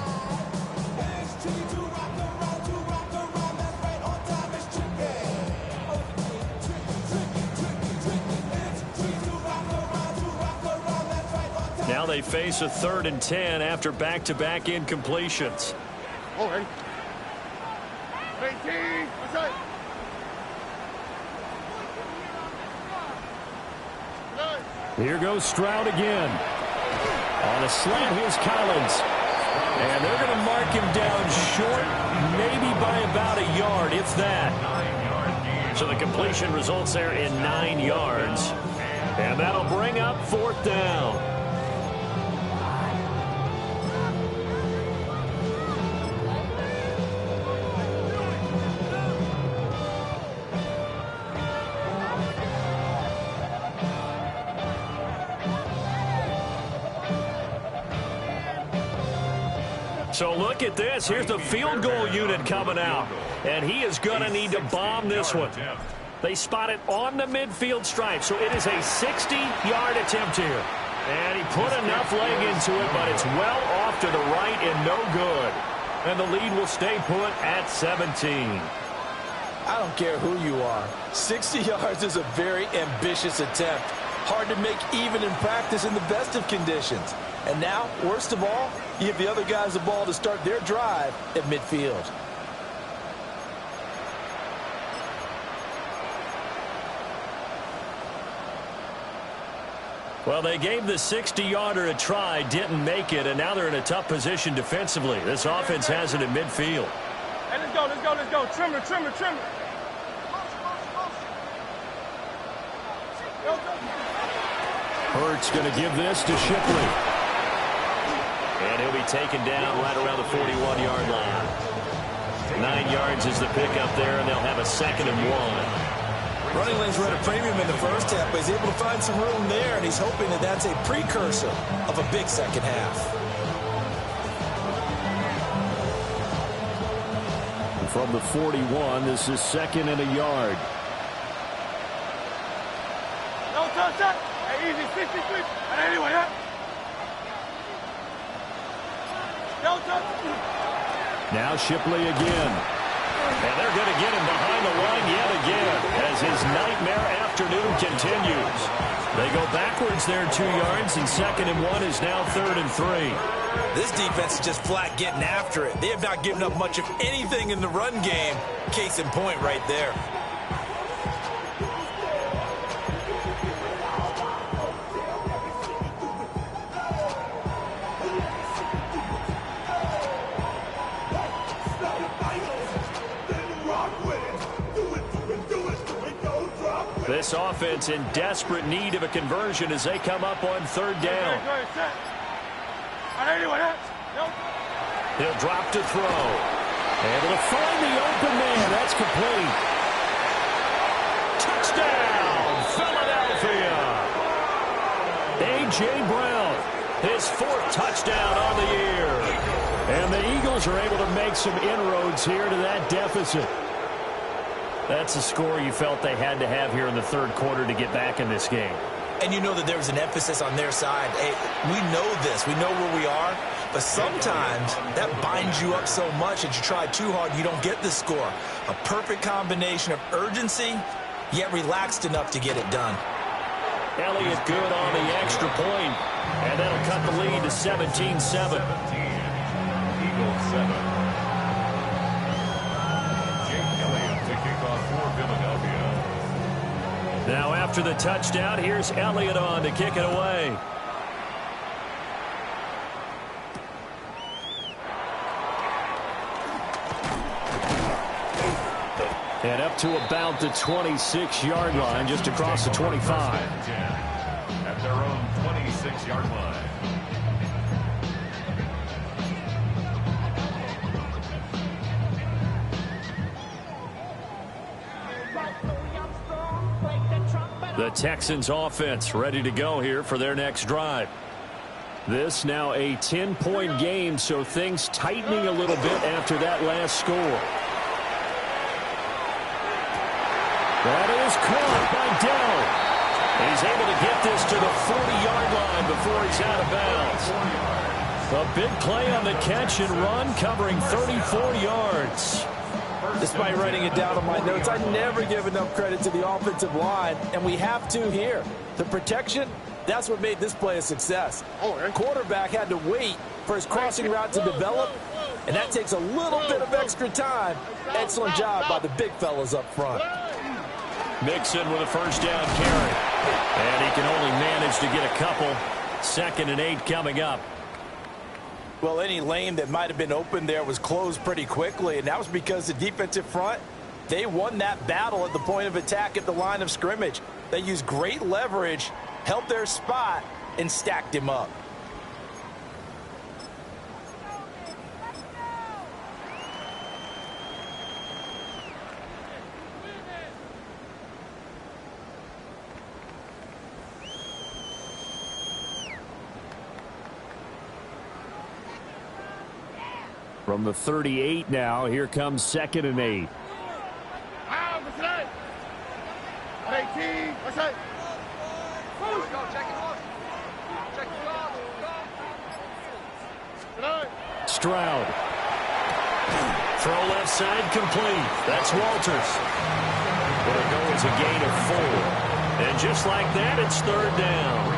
Now they face a 3rd and 10 after back-to-back incompletions. All right. 18. Here goes Stroud again. On a slant, here's Collins. And they're going to mark him down short, maybe by about a yard, if that. So the completion results there in 9 yards. And that'll bring up 4th down. So look at this. Here's the field goal unit coming out. And he is going to need to bomb this one. They spot it on the midfield stripe, so it is a 60-yard attempt here. And he put enough leg into it, but it's well off to the right and no good. And the lead will stay put at 17. I don't care who you are. 60 yards is a very ambitious attempt. Hard to make even in practice in the best of conditions. And now, worst of all, you give the other guys the ball to start their drive at midfield. Well, they gave the 60-yarder a try, didn't make it, and now they're in a tough position defensively. This offense has it in midfield. Hey, let's go, let's go, let's go. Trimmer, trimmer, trimmer. Hurts going to give this to Shipley. And he'll be taken down right around the 41-yard line. 9 yards is the pickup there, and they'll have a 2nd and 1. Running lanes were at a premium in the first half, but he's able to find some room there, and he's hoping that that's a precursor of a big second half. From the 41, this is 2nd and a yard. No touch that. Hey, easy, 63. And anyway, huh? No touch. Now Shipley again. And they're going to get him behind the line yet again as his nightmare afternoon continues. They go backwards there 2 yards, and 2nd and 1 is now 3rd and 3. This defense is just flat getting after it. They have not given up much of anything in the run game. Case in point right there. This offense in desperate need of a conversion as they come up on 3rd down. He'll drop to throw. Able to find the open man. That's complete. Touchdown, Philadelphia. A.J. Brown, his 4th touchdown on the year. And the Eagles are able to make some inroads here to that deficit. That's a score you felt they had to have here in the 3rd quarter to get back in this game. And you know that there was an emphasis on their side. Hey, we know this. We know where we are. But sometimes that binds you up so much that you try too hard and you don't get the score. A perfect combination of urgency, yet relaxed enough to get it done. Elliott good on the extra point. And that'll cut the lead to 17-7. 17, Eagles 7. Now after the touchdown, here's Elliott on to kick it away. And up to about the 26-yard line, just across the 25. At their own 26-yard line. The Texans offense ready to go here for their next drive. This now a 10-point game, so things tightening a little bit after that last score. That is caught by Dell. He's able to get this to the 40-yard line before he's out of bounds. A big play on the catch and run, covering 34 yards. Despite writing it down on my notes, I never give enough credit to the offensive line, and we have to here. The protection, that's what made this play a success. Quarterback had to wait for his crossing route to develop, and that takes a little bit of extra time. Excellent job by the big fellas up front. Mixon with a 1st down carry. And he can only manage to get a couple. 2nd and 8 coming up. Well, any lane that might have been open there was closed pretty quickly, and that was because the defensive front, they won that battle at the point of attack at the line of scrimmage. They used great leverage, held their spot, and stacked him up. From the 38 now, here comes 2nd and 8. Stroud. Throw left side complete. That's Walters. It'll go as a gain of 4. And just like that, it's 3rd down.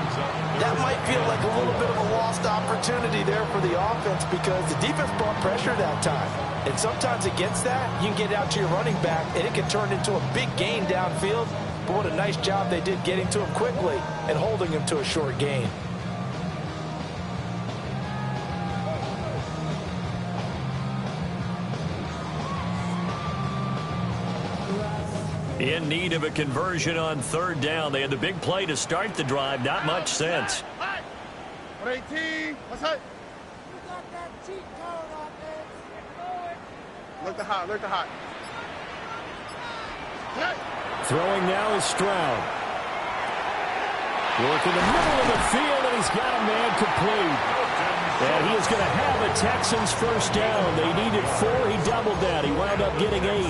That might feel like a little bit of a lost opportunity there for the offense because the defense brought pressure that time. And sometimes against that, you can get out to your running back, and it can turn into a big gain downfield. But what a nice job they did getting to him quickly and holding him to a short gain. In need of a conversion on 3rd down. They had the big play to start the drive. Not much sense. 18. What's up? Look the hot. Look the hot. Throwing now is Stroud. Work in the middle of the field, and he's got a man complete. And he is going to have a Texans 1st down. They needed 4. He doubled that. He wound up getting 8.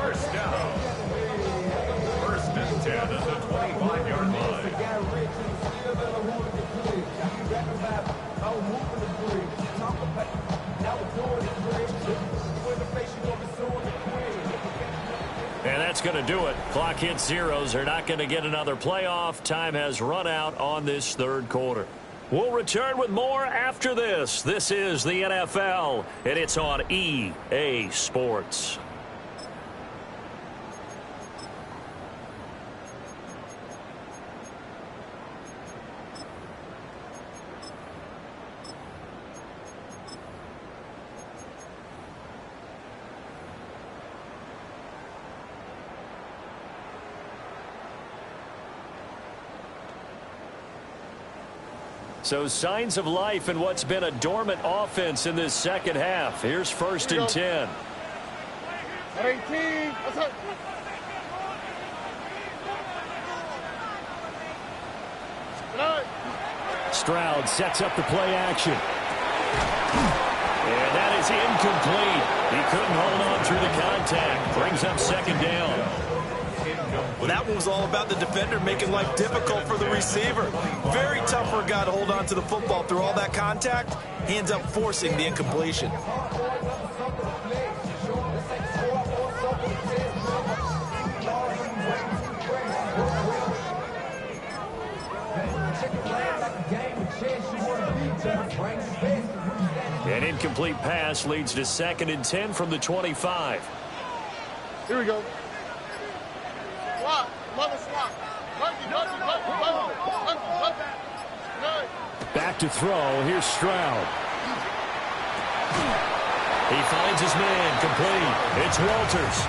1st down. 1st and 10 at the 25-yard line. And that's going to do it. Clock hits zeros. They're not going to get another playoff. Time has run out on this 3rd quarter. We'll return with more after this. This is the NFL, and it's on EA Sports. So signs of life in what's been a dormant offense in this 2nd half. Here's 1st and 10. 18. What's up? Stroud sets up the play action. And that is incomplete. He couldn't hold on through the contact. Brings up 2nd down. Well, that one was all about the defender making life difficult for the receiver. Very tough for a guy to hold on to the football through all that contact. He ends up forcing the incompletion. An incomplete pass leads to 2nd and 10 from the 25. Here we go. Back to throw. Here's Stroud. He finds his man. Complete. It's Walters.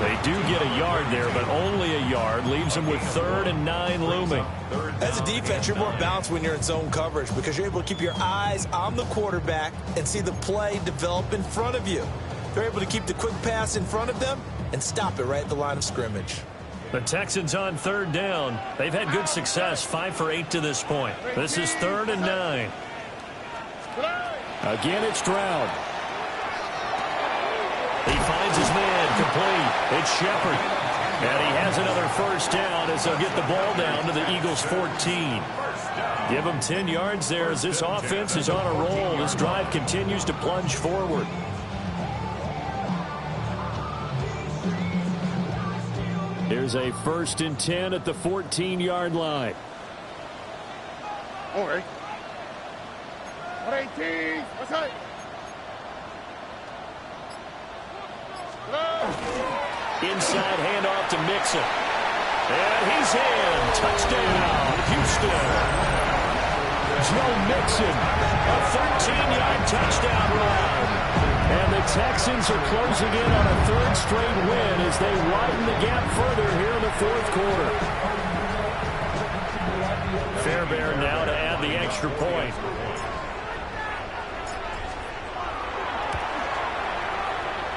They do get a yard there, but only a yard. Leaves them with 3rd and 9 looming. As a defense, you're more balanced when you're in zone coverage because you're able to keep your eyes on the quarterback and see the play develop in front of you. They're able to keep the quick pass in front of them and stop it right at the line of scrimmage. The Texans on 3rd down. They've had good success, 5 for 8 to this point. This is 3rd and 9. Again, it's Stroud. He finds his man. Complete. It's Shepard. And he has another 1st down as they'll get the ball down to the Eagles' 14. Give them 10 yards there as this offense is on a roll. This drive continues to plunge forward. Here's a 1st and 10 at the 14-yard line. All right. 118. What's up? Inside handoff to Mixon. And he's in. Touchdown, Houston. Joe Mixon, a 13-yard touchdown run. And the Texans are closing in on a 3rd straight win as they widen the gap further here in the 4th quarter. Fairbairn now to add the extra point.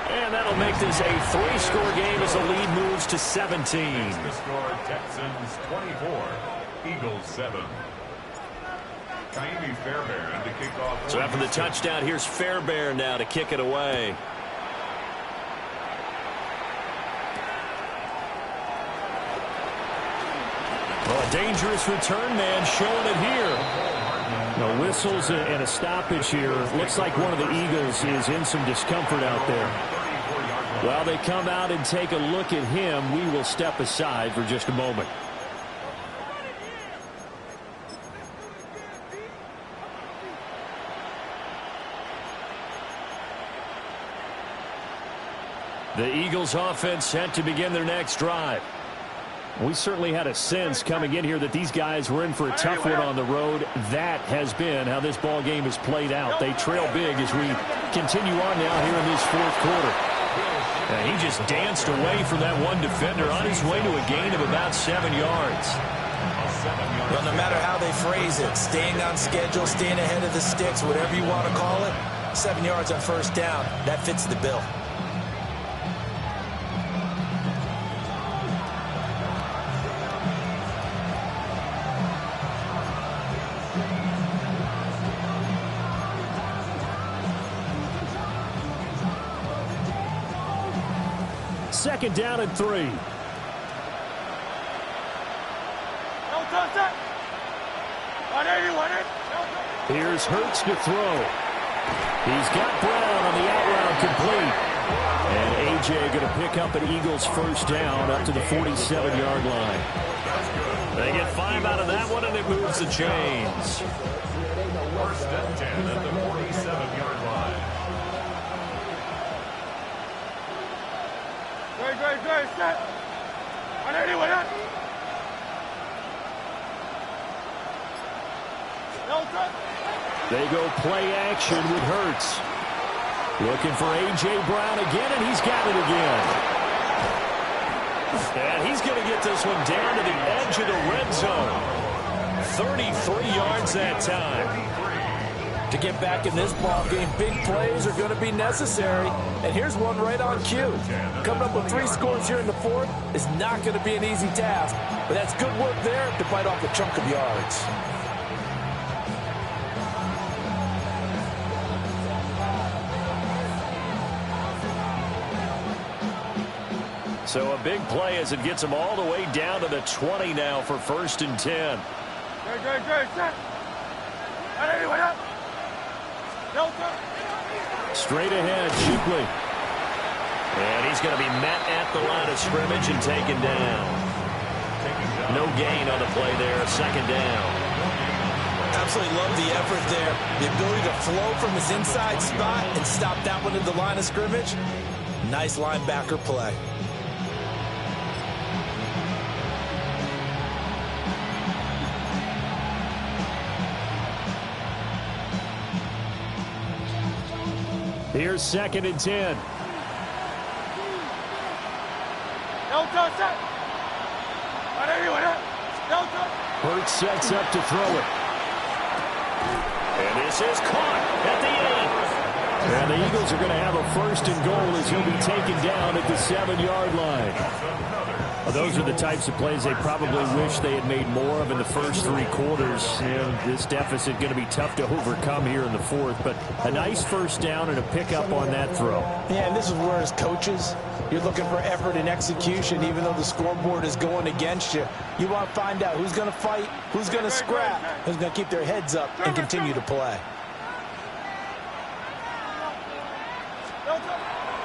And that'll make this a 3-score game as the lead moves to 17. The score, Texans 24, Eagles 7. So after the touchdown, here's Fairbairn now to kick it away. Well, a dangerous return man showing it here. No whistles and a stoppage here. Looks like one of the Eagles is in some discomfort out there. While they come out and take a look at him, we will step aside for just a moment. The Eagles offense set to begin their next drive. We certainly had a sense coming in here that these guys were in for a tough one on the road. That has been how this ball game has played out. They trail big as we continue on now here in this fourth quarter. He just danced away from that one defender on his way to a gain of about 7 yards. Well, no matter how they phrase it, staying on schedule, staying ahead of the sticks, whatever you want to call it, 7 yards on first down, that fits the bill. Second down and 3. Here's Hurts to throw. He's got Brown on the out route complete. And A.J. going to pick up an Eagles first down up to the 47-yard line. They get 5 out of that one, and it moves the chains. First and 10 at the 47-yard line. Good, set. On anyone up. They go play action with Hurts. Looking for A.J. Brown again, and he's got it again. And he's going to get this one down to the edge of the red zone. 33 yards that time. To get back in this ball game, big plays are going to be necessary. And here's one right on cue. Coming up with 3 scores here in the fourth is not going to be an easy task. But that's good work there to bite off a chunk of yards. So a big play as it gets them all the way down to the 20 now for first and 10. Good, set. On anyone up. Straight ahead, Shipley. And he's going to be met at the line of scrimmage and taken down. No gain on the play there, second down. Absolutely love the effort there. The ability to flow from his inside spot and stop that one at the line of scrimmage. Nice linebacker play. Here's second and 10. Hurts sets up to throw it. And this is caught at the 8. And the Eagles are going to have a first and goal as he'll be taken down at the 7-yard line. Well, those are the types of plays they probably wish they had made more of in the first 3 quarters. And this deficit going to be tough to overcome here in the fourth. But a nice first down and a pickup on that throw. Yeah, and this is where as coaches, you're looking for effort and execution, even though the scoreboard is going against you. You want to find out who's going to fight, who's going to scrap, who's going to keep their heads up and continue to play.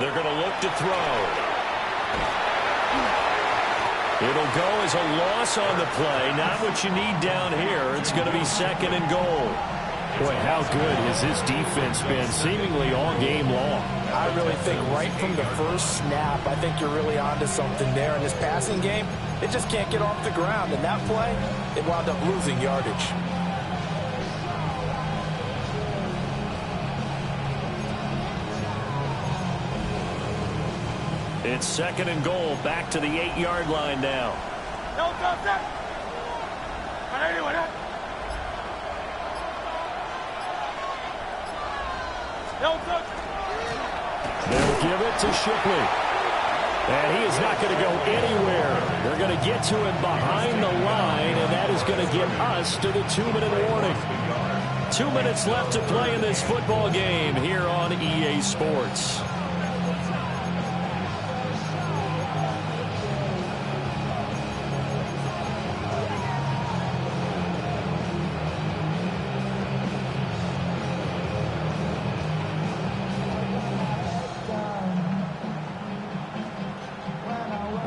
They're going to look to throw. It'll go as a loss on the play. Not what you need down here. It's going to be second and goal. Boy, how good has this defense been seemingly all game long? I really think right from the first snap, I think you're really onto something there. In this passing game, it just can't get off the ground. And that play, it wound up losing yardage. It's second and goal, back to the 8-yard line now. They'll give it to Shipley. And he is not going to go anywhere. They're going to get to him behind the line, and that is going to get us to the 2-minute warning. 2 minutes left to play in this football game here on EA Sports.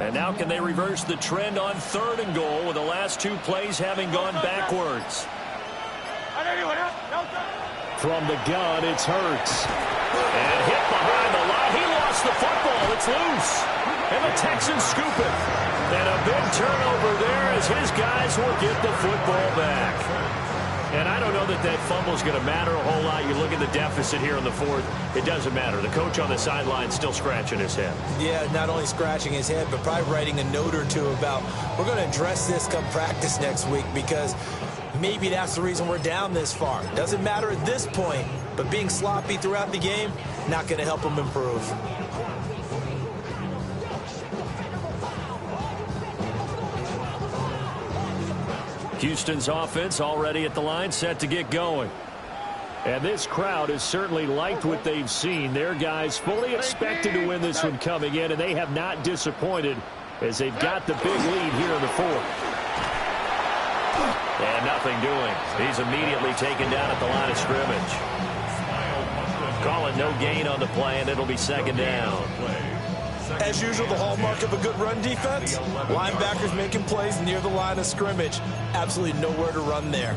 And now can they reverse the trend on 3rd and goal with the last 2 plays having gone backwards? From the gun, it's Hurts. And hit behind the line. He lost the football. It's loose. And the Texans scoop it. And a big turnover there as his guys will get the football back. And I don't know that that fumble is going to matter a whole lot. You look at the deficit here in the 4th. It doesn't matter. The coach on the sideline still scratching his head. Yeah, not only scratching his head, but probably writing a note or two about, we're going to address this come practice next week, because maybe that's the reason we're down this far. Doesn't matter at this point, but being sloppy throughout the game, not going to help him improve. Houston's offense already at the line, set to get going. And this crowd has certainly liked what they've seen. Their guys fully expected to win this one coming in, and they have not disappointed as they've got the big lead here in the 4th. And nothing doing. He's immediately taken down at the line of scrimmage. Call it no gain on the play, and it'll be 2nd down. As usual, the hallmark of a good run defense, linebackers making plays near the line of scrimmage. Absolutely nowhere to run there.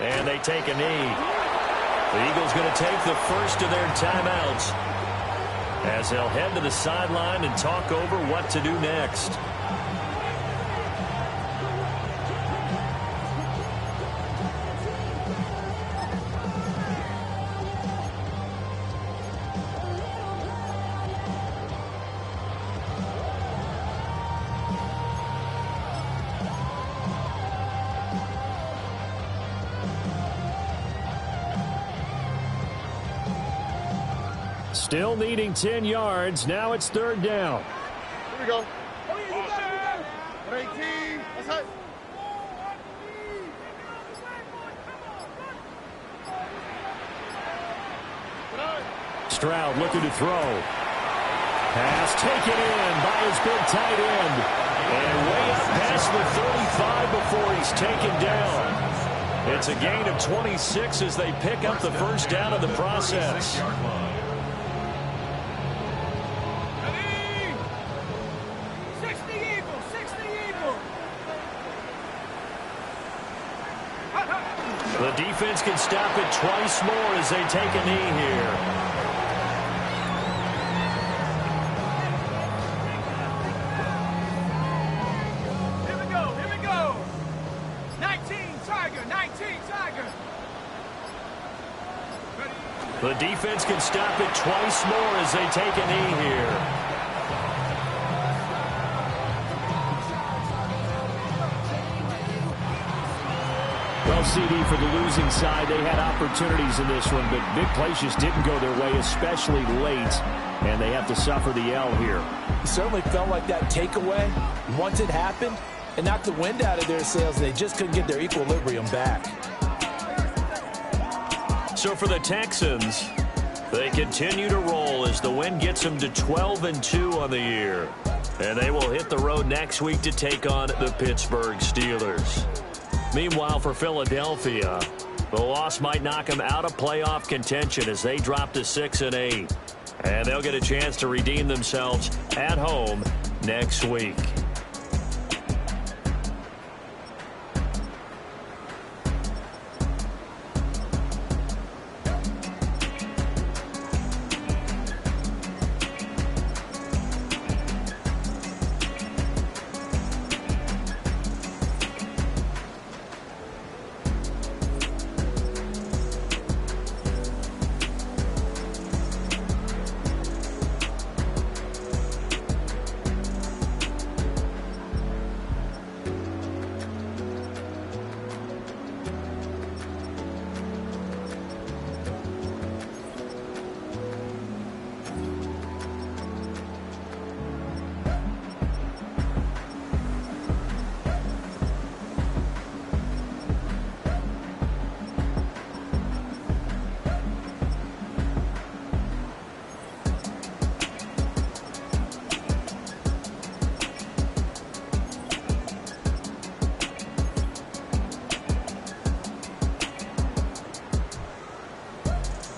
And they take a knee. The Eagles going to take the first of their timeouts as they'll head to the sideline and talk over what to do next. Still needing 10 yards. Now it's 3rd down. Here we go. Oh, yeah, you got it. 18. That's it. Stroud looking to throw. Pass taken in by his big tight end. And way up past the 35 before he's taken down. It's a gain of 26 as they pick up the first down of the process. The defense can stop it twice more as they take a knee here. Here we go, here we go. 19, Tiger, 19, Tiger. The defense can stop it twice more as they take a knee here. Well, CD, for the losing side, they had opportunities in this one, but big plays just didn't go their way, especially late, and they have to suffer the L here. It certainly felt like that takeaway, once it happened, it knocked the wind out of their sails, and they just couldn't get their equilibrium back. So for the Texans, they continue to roll as the win gets them to 12-2 on the year. And they will hit the road next week to take on the Pittsburgh Steelers. Meanwhile, for Philadelphia, the loss might knock them out of playoff contention as they drop to 6-8. And they'll get a chance to redeem themselves at home next week.